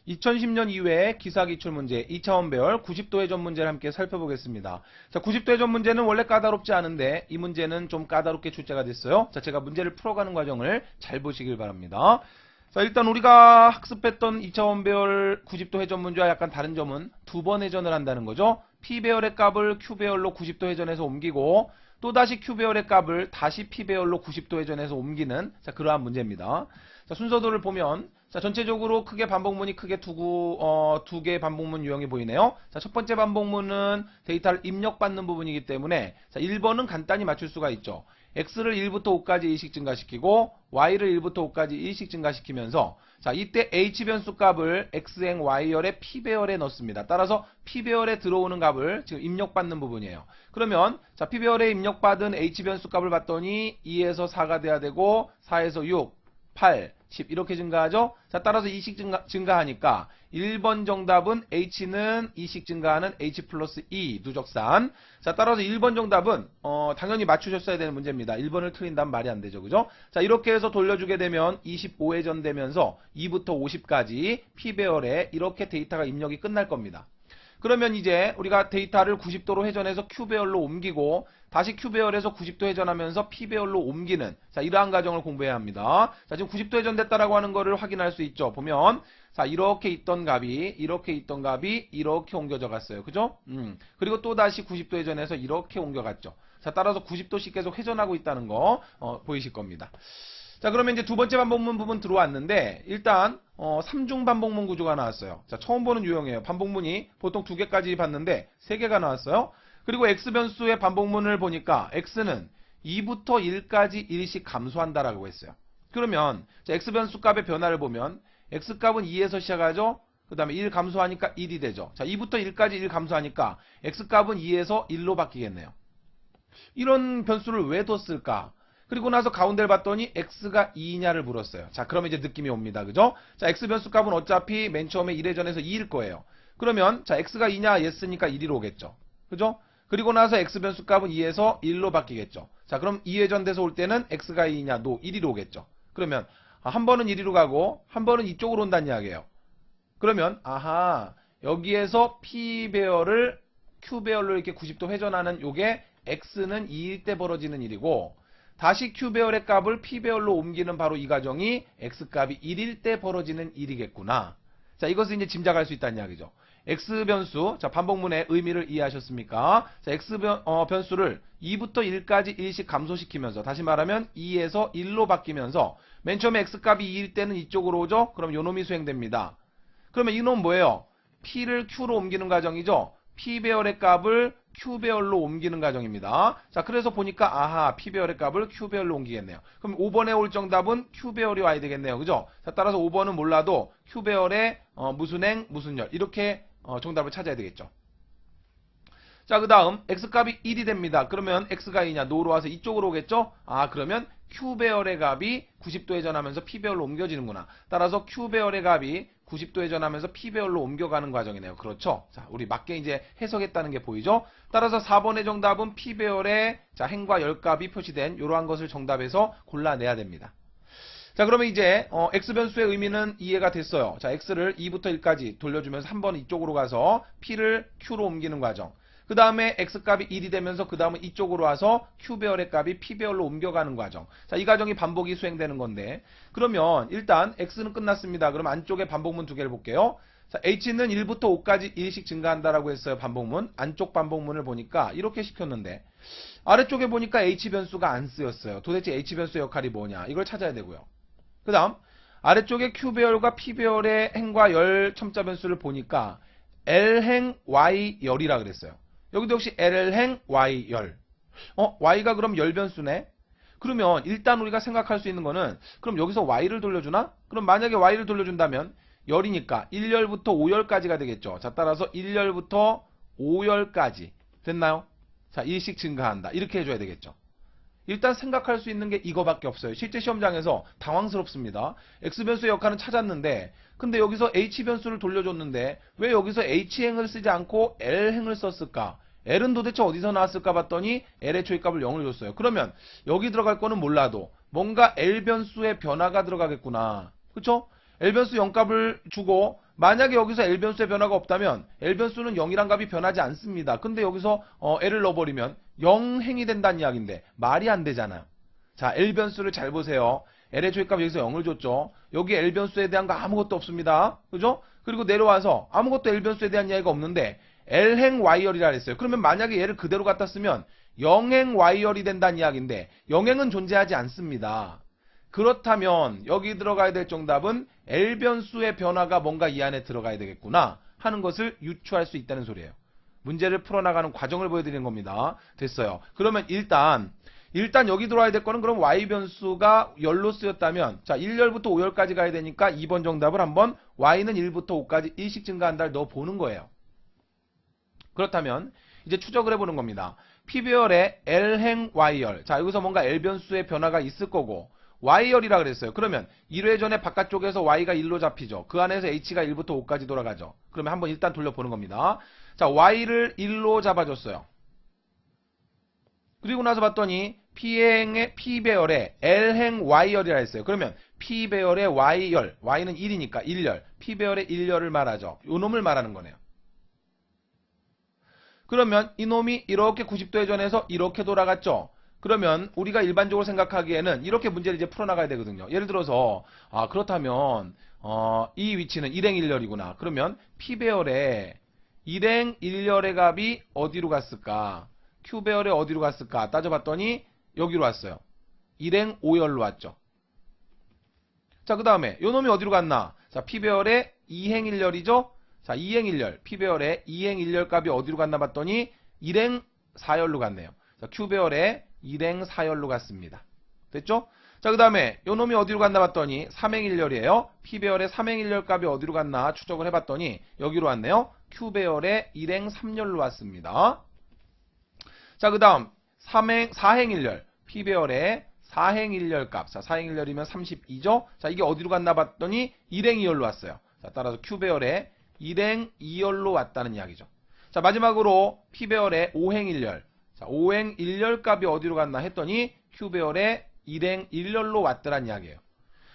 2010년 이외의 기사기출 문제 2차원 배열 90도 회전 문제를 함께 살펴보겠습니다. 자, 90도 회전 문제는 원래 까다롭지 않은데 이 문제는 좀 까다롭게 출제가 됐어요. 자, 제가 문제를 풀어가는 과정을 잘 보시길 바랍니다. 자, 일단 우리가 학습했던 2차원 배열 90도 회전 문제와 약간 다른 점은 두 번 회전을 한다는 거죠. P배열의 값을 Q배열로 90도 회전해서 옮기고 또다시 Q배열의 값을 다시 P배열로 90도 회전해서 옮기는 그러한 문제입니다. 자, 순서도를 보면 자, 전체적으로 크게 반복문이 크게 두 개의 반복문 유형이 보이네요. 자, 첫 번째 반복문은 데이터를 입력받는 부분이기 때문에 자, 1번은 간단히 맞출 수가 있죠. x를 1부터 5까지 1씩 증가시키고 y를 1부터 5까지 1씩 증가시키면서 자, 이때 h 변수 값을 x행 y열의 p배열에 넣습니다. 따라서 p배열에 들어오는 값을 지금 입력받는 부분이에요. 그러면 자, p배열에 입력받은 h 변수 값을 봤더니 2에서 4가 돼야 되고 4에서 6, 8, 10 이렇게 증가하죠. 자, 따라서 2씩 증가하니까 1번 정답은 h는 2씩 증가하는 h 플러스 2 누적산. 자, 따라서 1번 정답은 당연히 맞추셨어야 되는 문제입니다. 1번을 틀린다면 말이 안 되죠. 그죠? 자, 이렇게 해서 돌려주게 되면 25회전 되면서 2부터 50까지 p배열에 이렇게 데이터가 입력이 끝날 겁니다. 그러면 이제 우리가 데이터를 90도로 회전해서 Q배열로 옮기고 다시 Q배열에서 90도 회전하면서 P배열로 옮기는 자, 이러한 과정을 공부해야 합니다. 자, 지금 90도 회전됐다라고 하는 거를 확인할 수 있죠. 보면 자, 이렇게 있던 값이 이렇게 옮겨져 갔어요. 그죠? 그리고 또 다시 90도 회전해서 이렇게 옮겨갔죠. 자, 따라서 90도씩 계속 회전하고 있다는 거 보이실 겁니다. 자, 그러면 이제 두 번째 반복문 부분 들어왔는데 일단 3중 반복문 구조가 나왔어요. 자, 처음 보는 유형이에요. 반복문이 보통 2개까지 봤는데 3개가 나왔어요. 그리고 x변수의 반복문을 보니까 x는 2부터 1까지 1씩 감소한다라고 했어요. 그러면 자, x변수 값의 변화를 보면 x값은 2에서 시작하죠. 그 다음에 1 감소하니까 1이 되죠. 자, 2부터 1까지 1 감소하니까 x값은 2에서 1로 바뀌겠네요. 이런 변수를 왜 뒀을까? 그리고 나서 가운데를 봤더니 x가 2이냐를 물었어요. 자, 그러면 이제 느낌이 옵니다. 그죠? 자, x변수 값은 어차피 맨 처음에 1회전에서 2일 거예요. 그러면 자, x가 2냐 yes니까 1로 오겠죠. 그죠? 그리고 나서 x변수 값은 2에서 1로 바뀌겠죠. 자, 그럼 2회전 돼서 올 때는 x가 2냐 no 1이로 오겠죠. 그러면 한 번은 1위로 가고 한 번은 이쪽으로 온다는 이야기예요. 그러면 아하, 여기에서 p배열을 q배열로 이렇게 90도 회전하는 요게 x는 2일 때 벌어지는 일이고 다시 Q배열의 값을 P배열로 옮기는 바로 이 과정이 X값이 1일 때 벌어지는 일이겠구나. 자, 이것을 이제 짐작할 수 있다는 이야기죠. X변수, 자, 반복문의 의미를 이해하셨습니까? 자, X변수를 2부터 1까지 1씩 감소시키면서, 다시 말하면 2에서 1로 바뀌면서, 맨 처음에 X값이 2일 때는 이쪽으로 오죠? 그럼 요놈이 수행됩니다. 그러면 이놈은 뭐예요? P를 Q로 옮기는 과정이죠? P배열의 값을 Q배열로 옮기는 과정입니다. 자, 그래서 보니까 아하, P배열의 값을 Q배열로 옮기겠네요. 그럼 5번에 올 정답은 Q배열이 와야 되겠네요. 그죠? 자, 따라서 5번은 몰라도 Q배열의 무슨 행, 무슨 열 이렇게 정답을 찾아야 되겠죠. 자, 그 다음 X값이 1이 됩니다. 그러면 X가 2냐 노로 와서 이쪽으로 오겠죠? 아, 그러면 Q배열의 값이 90도 회전하면서 P배열로 옮겨지는구나. 따라서 Q배열의 값이 90도 회전하면서 P배열로 옮겨가는 과정이네요. 그렇죠? 자, 우리 맞게 이제 해석했다는 게 보이죠? 따라서 4번의 정답은 P배열의 자, 행과 열값이 표시된 이러한 것을 정답에서 골라내야 됩니다. 자, 그러면 이제 X변수의 의미는 이해가 됐어요. 자, X를 2부터 1까지 돌려주면서 한 번 이쪽으로 가서 P를 Q로 옮기는 과정. 그 다음에 X값이 1이 되면서 그 다음은 이쪽으로 와서 Q배열의 값이 P배열로 옮겨가는 과정. 자, 이 과정이 반복이 수행되는 건데 그러면 일단 X는 끝났습니다. 그럼 안쪽에 반복문 두 개를 볼게요. 자, H는 1부터 5까지 1씩 증가한다라고 했어요. 반복문. 안쪽 반복문을 보니까 이렇게 시켰는데 아래쪽에 보니까 H변수가 안 쓰였어요. 도대체 H변수의 역할이 뭐냐? 이걸 찾아야 되고요. 그 다음 아래쪽에 Q배열과 P배열의 행과 열 첨자변수를 보니까 L행 Y열이라 그랬어요. 여기도 역시 L행 Y열. Y가 그럼 열변수네? 그러면 일단 우리가 생각할 수 있는 거는 그럼 여기서 Y를 돌려주나? 그럼 만약에 Y를 돌려준다면 열이니까 1열부터 5열까지가 되겠죠. 자, 따라서 1열부터 5열까지 됐나요? 자, 1씩 증가한다. 이렇게 해줘야 되겠죠. 일단 생각할 수 있는 게 이거밖에 없어요. 실제 시험장에서 당황스럽습니다. X변수의 역할은 찾았는데 근데 여기서 H변수를 돌려줬는데 왜 여기서 H행을 쓰지 않고 L행을 썼을까? L은 도대체 어디서 나왔을까 봤더니 L의 초입값을 0을 줬어요. 그러면 여기 들어갈 거는 몰라도 뭔가 L변수의 변화가 들어가겠구나. 그쵸? L변수 0값을 주고 만약에 여기서 L변수의 변화가 없다면 L변수는 0이란 값이 변하지 않습니다. 근데 여기서 L을 넣어버리면 0행이 된다는 이야기인데 말이 안 되잖아요. 자, L변수를 잘 보세요. L의 조회값 여기서 0을 줬죠. 여기 L변수에 대한 거 아무것도 없습니다. 그죠? 그리고 내려와서 아무것도 L변수에 대한 이야기가 없는데 L행 Y열이라 했어요. 그러면 만약에 얘를 그대로 갖다 쓰면 0행 Y열이 된다는 이야기인데 0행은 존재하지 않습니다. 그렇다면 여기 들어가야 될 정답은 L변수의 변화가 뭔가 이 안에 들어가야 되겠구나 하는 것을 유추할 수 있다는 소리예요. 문제를 풀어나가는 과정을 보여드리는 겁니다. 됐어요. 그러면 일단 여기 들어와야 될 거는 그럼 Y변수가 열로 쓰였다면 자 1열부터 5열까지 가야 되니까 2번 정답을 한번 Y는 1부터 5까지 1씩 증가한다를 넣어보는 거예요. 그렇다면 이제 추적을 해보는 겁니다. P배열의 L행 Y열. 자 여기서 뭔가 L변수의 변화가 있을 거고 Y열이라 그랬어요. 그러면 1회전의 바깥쪽에서 Y가 1로 잡히죠. 그 안에서 H가 1부터 5까지 돌아가죠. 그러면 한번 일단 돌려보는 겁니다. 자 Y를 1로 잡아줬어요. 그리고 나서 봤더니 P배열의 L행 Y열이라 했어요. 그러면 P배열의 Y열, Y는 1이니까 1열, P배열의 1열을 말하죠. 요 놈을 말하는 거네요. 그러면 이놈이 이렇게 90도 회전해서 이렇게 돌아갔죠. 그러면 우리가 일반적으로 생각하기에는 이렇게 문제를 이제 풀어나가야 되거든요. 예를 들어서 그렇다면 이 위치는 1행 1열이구나. 그러면 P배열의 1행 1열의 값이 어디로 갔을까? Q배열의 어디로 갔을까? 따져봤더니 여기로 왔어요. 1행 5열로 왔죠. 자, 그 다음에 요 놈이 어디로 갔나? 자, P배열의 2행 1열이죠? 자, 2행 1열. P배열의 2행 1열 값이 어디로 갔나 봤더니 1행 4열로 갔네요. 자, Q배열의 1행 4열로 갔습니다. 됐죠? 자, 그 다음에 요 놈이 어디로 갔나 봤더니 3행 1열이에요. P배열의 3행 1열 값이 어디로 갔나 추적을 해봤더니 여기로 왔네요. Q배열의 1행 3열로 왔습니다. 자, 그 다음 4행 1열. P배열의 4행 1열 값. 자, 4행 1열이면 32죠? 자, 이게 어디로 갔나 봤더니 1행 2열로 왔어요. 자, 따라서 Q배열의 1행 2열로 왔다는 이야기죠. 자, 마지막으로 P배열의 5행 1열. 자, 5행 1열 값이 어디로 갔나 했더니 Q배열의 1행 1열로 왔더란 이야기예요.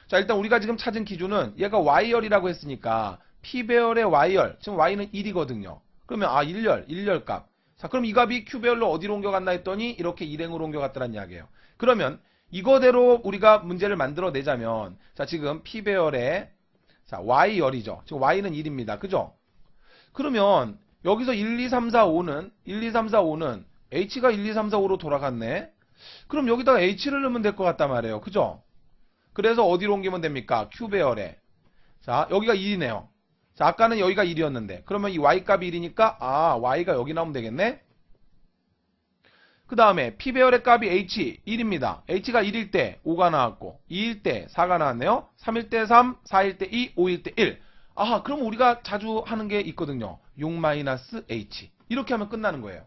자, 일단 우리가 지금 찾은 기준은 얘가 Y열이라고 했으니까 P배열의 Y열, 지금 Y는 1이거든요. 그러면 1열 값. 자, 그럼 이 값이 Q배열로 어디로 옮겨갔나 했더니 이렇게 1행으로 옮겨갔더란 이야기예요. 그러면 이거대로 우리가 문제를 만들어내자면 자, 지금 P배열의 자, Y열이죠. 지금 Y는 1입니다. 그죠? 그러면 여기서 1, 2, 3, 4, 5는 H가 1, 2, 3, 4, 5로 돌아갔네. 그럼 여기다가 H를 넣으면 될 것 같단 말이에요. 그죠? 그래서 어디로 옮기면 됩니까? Q배열에. 자, 여기가 1이네요. 자, 아까는 여기가 1이었는데 그러면 이 Y값이 1이니까 Y가 여기 나오면 되겠네. 그 다음에 P배열의 값이 H 1입니다. H가 1일 때 5가 나왔고 2일 때 4가 나왔네요. 3일 때 3, 4일 때 2, 5일 때 1. 그럼 우리가 자주 하는 게 있거든요. 6-H. 이렇게 하면 끝나는 거예요.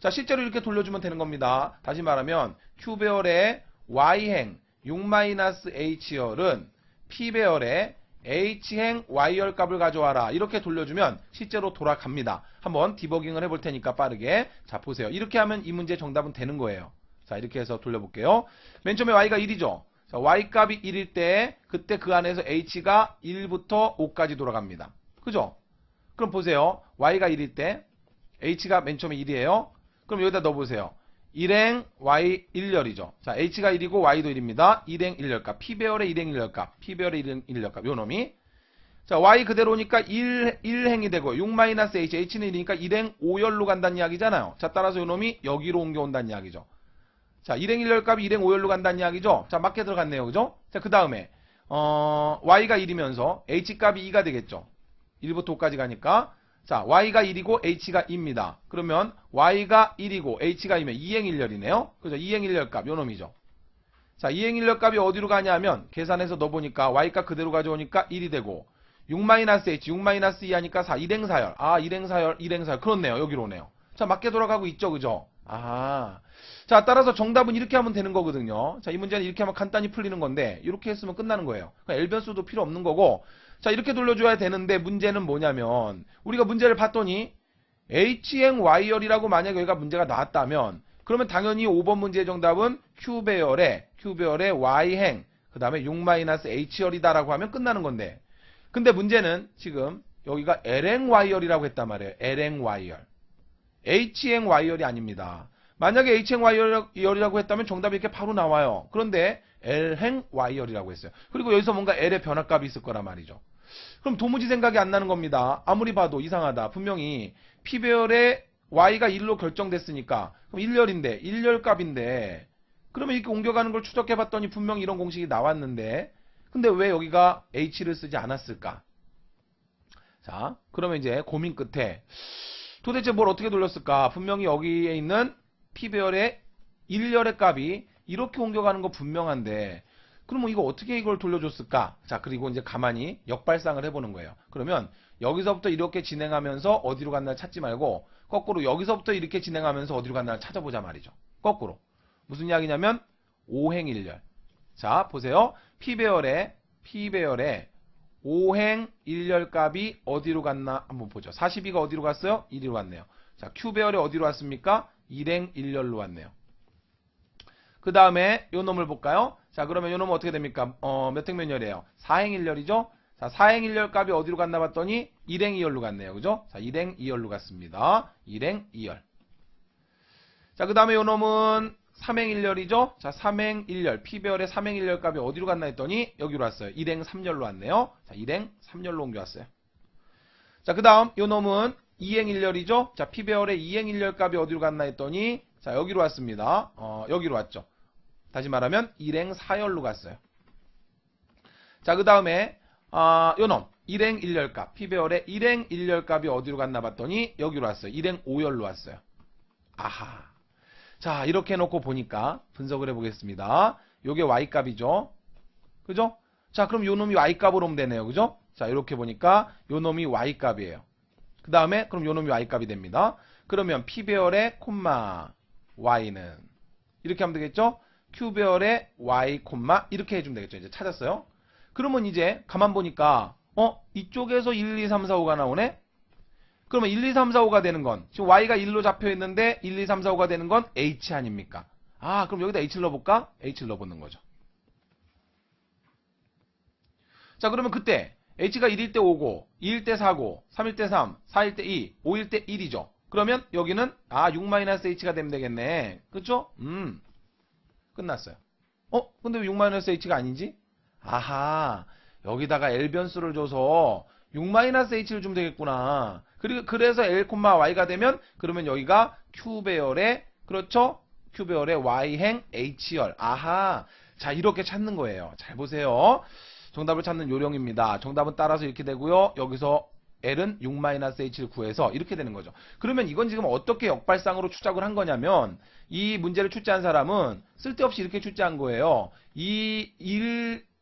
자, 실제로 이렇게 돌려주면 되는 겁니다. 다시 말하면 Q배열의 Y행 6-H열은 P배열의 H행 Y열 값을 가져와라. 이렇게 돌려주면 실제로 돌아갑니다. 한번 디버깅을 해볼 테니까 빠르게. 자, 보세요. 이렇게 하면 이 문제 정답은 되는 거예요. 자, 이렇게 해서 돌려볼게요. 맨 처음에 Y가 1이죠. 자, Y값이 1일 때 그때 그 안에서 H가 1부터 5까지 돌아갑니다. 그죠? 그럼 보세요. Y가 1일 때 H가 맨 처음에 1이에요. 그럼 여기다 넣어보세요. 1행 Y 1열이죠. 자, H가 1이고 Y도 1입니다. 1행 1열값. P배열의 1행 1열값. P배열의 1행 1열값. 요 놈이. 자, Y 그대로니까 1행이 되고 6-H. H는 1이니까 1행 5열로 간다는 이야기잖아요. 자, 따라서 요 놈이 여기로 옮겨온다는 이야기죠. 자, 1행 1열값이 1행 5열로 간다는 이야기죠. 자, 맞게 들어갔네요. 그죠? 자, 그 다음에 Y가 1이면서 H값이 2가 되겠죠. 1부터 5까지 가니까. 자, Y가 1이고 H가 2입니다. 그러면 Y가 1이고 H가 2면 2행 1열이네요. 그죠? 2행 1열 값, 요 놈이죠. 자, 2행 1열 값이 어디로 가냐면 계산해서 넣어보니까 Y값 그대로 가져오니까 1이 되고 6-H, 6-2 하니까 4, 1행 4열. 1행 4열, 1행 4열. 그렇네요. 여기로 오네요. 자, 맞게 돌아가고 있죠. 그죠? 자, 따라서 정답은 이렇게 하면 되는 거거든요. 자, 이 문제는 이렇게 하면 간단히 풀리는 건데 이렇게 했으면 끝나는 거예요. 그러니까 L변수도 필요 없는 거고 자, 이렇게 돌려줘야 되는데 문제는 뭐냐면 우리가 문제를 봤더니 H행 Y열이라고 만약에 여기가 문제가 나왔다면 그러면 당연히 5번 문제의 정답은 Q배열의 Y행 그 다음에 6-H열이다라고 하면 끝나는 건데 근데 문제는 지금 여기가 LNY열이라고 했단 말이에요. LNY열. HNY열이 아닙니다. 만약에 HNY열이라고 했다면 정답이 이렇게 바로 나와요. 그런데 LNY열이라고 했어요. 그리고 여기서 뭔가 L의 변화값이 있을 거란 말이죠. 그럼 도무지 생각이 안 나는 겁니다. 아무리 봐도 이상하다. 분명히 P배열의 Y가 1로 결정됐으니까 그럼 1열인데 1열 값인데 그러면 이렇게 옮겨가는 걸 추적해봤더니 분명히 이런 공식이 나왔는데 근데 왜 여기가 H를 쓰지 않았을까? 자, 그러면 이제 고민 끝에 도대체 뭘 어떻게 돌렸을까? 분명히 여기에 있는 P배열의 1열의 값이 이렇게 옮겨가는 거 분명한데 그러면 이거 어떻게 이걸 돌려줬을까? 자, 그리고 이제 가만히 역발상을 해보는 거예요. 그러면 여기서부터 이렇게 진행하면서 어디로 갔나 찾지 말고 거꾸로 여기서부터 이렇게 진행하면서 어디로 갔나 찾아보자 말이죠. 거꾸로. 무슨 이야기냐면 오행1열. 자, 보세요. P배열의 5행 1열 값이 어디로 갔나 한번 보죠. 42가 어디로 갔어요? 1위로 갔네요. 자, Q배열이 어디로 왔습니까? 1행 1열로 왔네요. 그 다음에 요 놈을 볼까요? 자, 그러면 요 놈은 어떻게 됩니까? 몇 행면열이에요? 4행 1열이죠? 자, 4행 1열 값이 어디로 갔나 봤더니 1행 2열로 갔네요. 그죠? 자, 1행 2열로 갔습니다. 1행 2열. 자, 그 다음에 요 놈은 3행 1열이죠? 자, 3행 1열. P배열의 3행 1열 값이 어디로 갔나 했더니 여기로 왔어요. 1행 3열로 왔네요. 자, 1행 3열로 옮겨왔어요. 자, 그 다음 요 놈은 2행 1열이죠? 자, P배열의 2행 1열 값이 어디로 갔나 했더니 자, 여기로 왔습니다. 여기로 왔죠. 다시 말하면 1행 4열로 갔어요. 자, 그 다음에 요 놈 1행 1열 값. P배열의 1행 1열 값이 어디로 갔나 봤더니 여기로 왔어요. 1행 5열로 왔어요. 아하. 자, 이렇게 해놓고 보니까 분석을 해보겠습니다. 요게 Y값이죠. 그죠? 자, 그럼 요 놈이 Y값으로 오면 되네요. 그죠? 자, 이렇게 보니까 요 놈이 Y값이에요. 그 다음에 그럼 요 놈이 Y값이 됩니다. 그러면 P배열의 콤마 Y는 이렇게 하면 되겠죠? Q배열의 Y 콤마 이렇게 해주면 되겠죠. 이제 찾았어요. 그러면 이제 가만 보니까 이쪽에서 1, 2, 3, 4, 5가 나오네? 그러면 1, 2, 3, 4, 5가 되는 건 지금 Y가 1로 잡혀있는데 1, 2, 3, 4, 5가 되는 건 H 아닙니까? 아, 그럼 여기다 H를 넣어볼까? H를 넣어보는 거죠. 자, 그러면 그때 H가 1일 때 5고 2일 때 4고 3일 때 3, 4일 때 2, 5일 때 1이죠. 그러면 여기는 6-H가 되면 되겠네. 그쵸? 끝났어요. 근데 왜 6-H가 아니지? 아하, 여기다가 L 변수를 줘서 6-H를 주면 되겠구나. 그래서 L, Y가 되면 그러면 여기가 Q배열의 그렇죠? Q배열의 Y행 H열. 아하. 자, 이렇게 찾는 거예요. 잘 보세요. 정답을 찾는 요령입니다. 정답은 따라서 이렇게 되고요. 여기서 L은 6-H를 구해서 이렇게 되는 거죠. 그러면 이건 지금 어떻게 역발상으로 추적을 한 거냐면 이 문제를 출제한 사람은 쓸데없이 이렇게 출제한 거예요. 이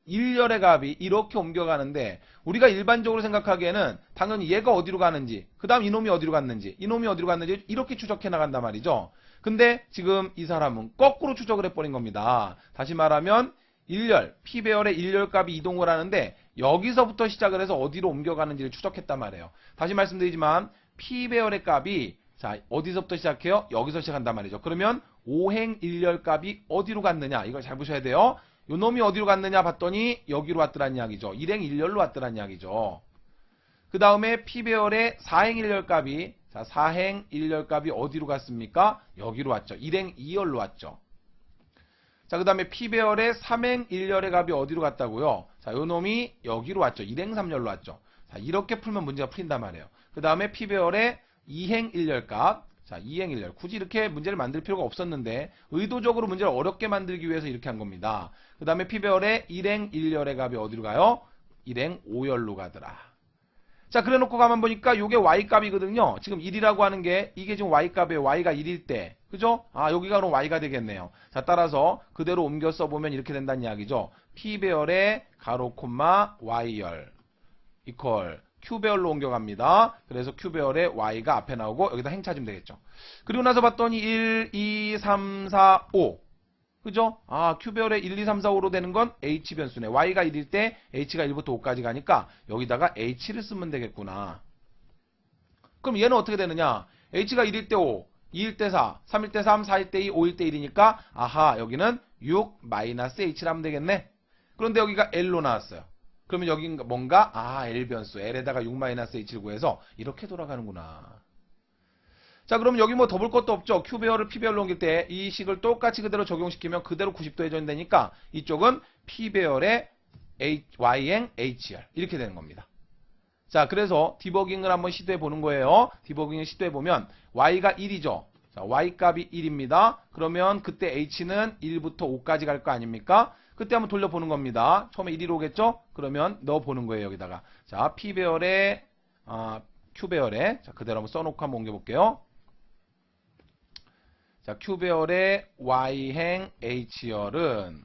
1열의 값이 이렇게 옮겨가는데 우리가 일반적으로 생각하기에는 당연히 얘가 어디로 가는지 그 다음 이놈이 어디로 갔는지 이놈이 어디로 갔는지 이렇게 추적해 나간단 말이죠. 근데 지금 이 사람은 거꾸로 추적을 해버린 겁니다. 다시 말하면 1열, P배열의 1열 값이 이동을 하는데 여기서부터 시작을 해서 어디로 옮겨가는지를 추적했단 말이에요. 다시 말씀드리지만 P배열의 값이 자 어디서부터 시작해요? 여기서 시작한단 말이죠. 그러면 5행 1열 값이 어디로 갔느냐 이걸 잘 보셔야 돼요. 요 놈이 어디로 갔느냐 봤더니 여기로 왔더란 이야기죠. 1행 1열로 왔더란 이야기죠. 그 다음에 P배열의 4행 1열 값이 자 4행 1열 값이 어디로 갔습니까? 여기로 왔죠. 1행 2열로 왔죠. 자, 그 다음에 P배열의 3행 1열의 값이 어디로 갔다고요? 자, 요 놈이 여기로 왔죠. 1행 3열로 왔죠. 자, 이렇게 풀면 문제가 풀린단 말이에요. 그 다음에 P배열의 2행 1열 값. 자, 2행 1열. 굳이 이렇게 문제를 만들 필요가 없었는데 의도적으로 문제를 어렵게 만들기 위해서 이렇게 한 겁니다. 그 다음에 P배열의 1행 1열의 값이 어디로 가요? 1행 5열로 가더라. 자, 그래 놓고 가만 보니까 요게 Y값이거든요. 지금 1이라고 하는 게 이게 지금 Y값이에요. Y가 1일 때. 그죠? 여기가 그럼 Y가 되겠네요. 자, 따라서 그대로 옮겨 써보면 이렇게 된다는 이야기죠. P배열의 가로 콤마 Y열 이퀄 Q배열로 옮겨갑니다. 그래서 Q배열의 Y가 앞에 나오고 여기다 행 찾으면 되겠죠. 그리고 나서 봤더니 1, 2, 3, 4, 5 그죠? Q배열의 1, 2, 3, 4, 5로 되는 건 H변수네. Y가 1일 때 H가 1부터 5까지 가니까 여기다가 H를 쓰면 되겠구나. 그럼 얘는 어떻게 되느냐? H가 1일 때 5, 2일 때 4, 3일 때 3, 4일 때 2, 5일 때 1이니까 아하 여기는 6-H를 하면 되겠네. 그런데 여기가 L로 나왔어요. 그러면 여기 뭔가 L 변수 L에다가 6-H를 구해서 이렇게 돌아가는구나. 자, 그럼 여기 뭐 더 볼 것도 없죠. Q배열을 P배열로 옮길 때 이 식을 똑같이 그대로 적용시키면 그대로 90도 회전되니까 이쪽은 P배열의 Y행 HR 이렇게 되는 겁니다. 자, 그래서 디버깅을 한번 시도해 보는 거예요. 디버깅을 시도해 보면 Y가 1이죠. 자, Y 값이 1입니다. 그러면 그때 H는 1부터 5까지 갈 거 아닙니까? 그때 한번 돌려보는 겁니다. 처음에 1이 오겠죠? 그러면 넣어보는 거예요, 여기다가. 자, P배열에, Q배열에, 자, 그대로 한번 써놓고 한번 옮겨볼게요. 자, Q배열의 Y행 H열은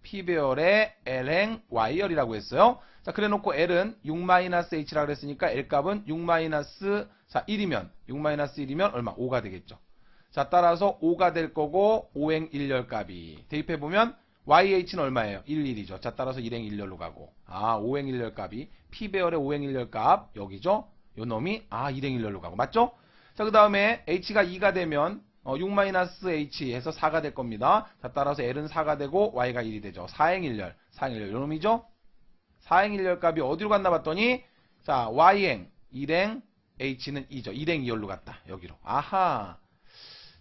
P배열의 L행 Y열이라고 했어요. 자, 그래 놓고 L은 6-H라 그랬으니까 L 값은 6-1이면 얼마? 5가 되겠죠. 자, 따라서 5가 될 거고 5행 1열 값이 대입해보면 YH는 얼마예요? 1, 1이죠. 자, 따라서 1행 1열로 가고 5행 1열 값이 P배열의 5행 1열 값 여기죠. 요 놈이 1행 1열로 가고 맞죠? 자, 그 다음에 H가 2가 되면 6-H 해서 4가 될 겁니다. 자, 따라서 L은 4가 되고 Y가 1이 되죠. 4행 1열. 4행 1열. 요 놈이죠? 4행 1열 값이 어디로 갔나 봤더니 자, Y행 1행 H는 2죠. 1행 2열로 갔다. 여기로. 아하.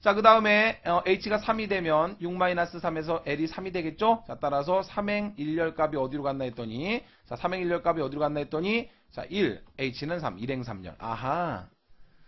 자, 그 다음에 H가 3이 되면 6-3에서 L이 3이 되겠죠? 자, 따라서 3행 1열 값이 어디로 갔나 했더니 자, 3행 1열 값이 어디로 갔나 했더니 자, 1, H는 3, 1행 3열. 아하.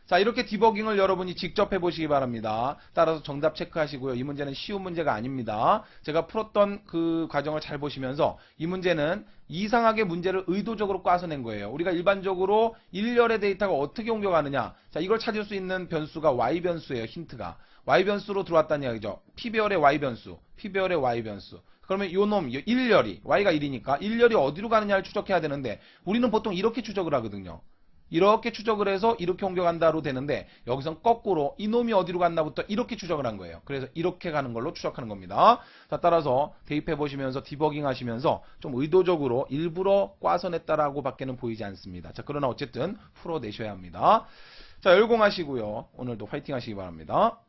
자, 이렇게 디버깅을 여러분이 직접 해보시기 바랍니다. 따라서 정답 체크하시고요. 이 문제는 쉬운 문제가 아닙니다. 제가 풀었던 그 과정을 잘 보시면서 이 문제는 이상하게 문제를 의도적으로 꽈서낸 거예요. 우리가 일반적으로 1열의 데이터가 어떻게 옮겨가느냐. 자, 이걸 찾을 수 있는 변수가 Y변수예요. 힌트가. Y변수로 들어왔다는 이야기죠. P배열의 Y변수. P배열의 Y변수. 그러면 요 놈, 1열이, Y가 1이니까 1열이 어디로 가느냐를 추적해야 되는데 우리는 보통 이렇게 추적을 하거든요. 이렇게 추적을 해서 이렇게 옮겨간다로 되는데 여기선 거꾸로 이놈이 어디로 갔나부터 이렇게 추적을 한 거예요. 그래서 이렇게 가는 걸로 추적하는 겁니다. 자, 따라서 대입해 보시면서 디버깅 하시면서 좀 의도적으로 일부러 꽈서 냈다라고 밖에는 보이지 않습니다. 자, 그러나 어쨌든 풀어내셔야 합니다. 자, 열공하시고요. 오늘도 파이팅 하시기 바랍니다.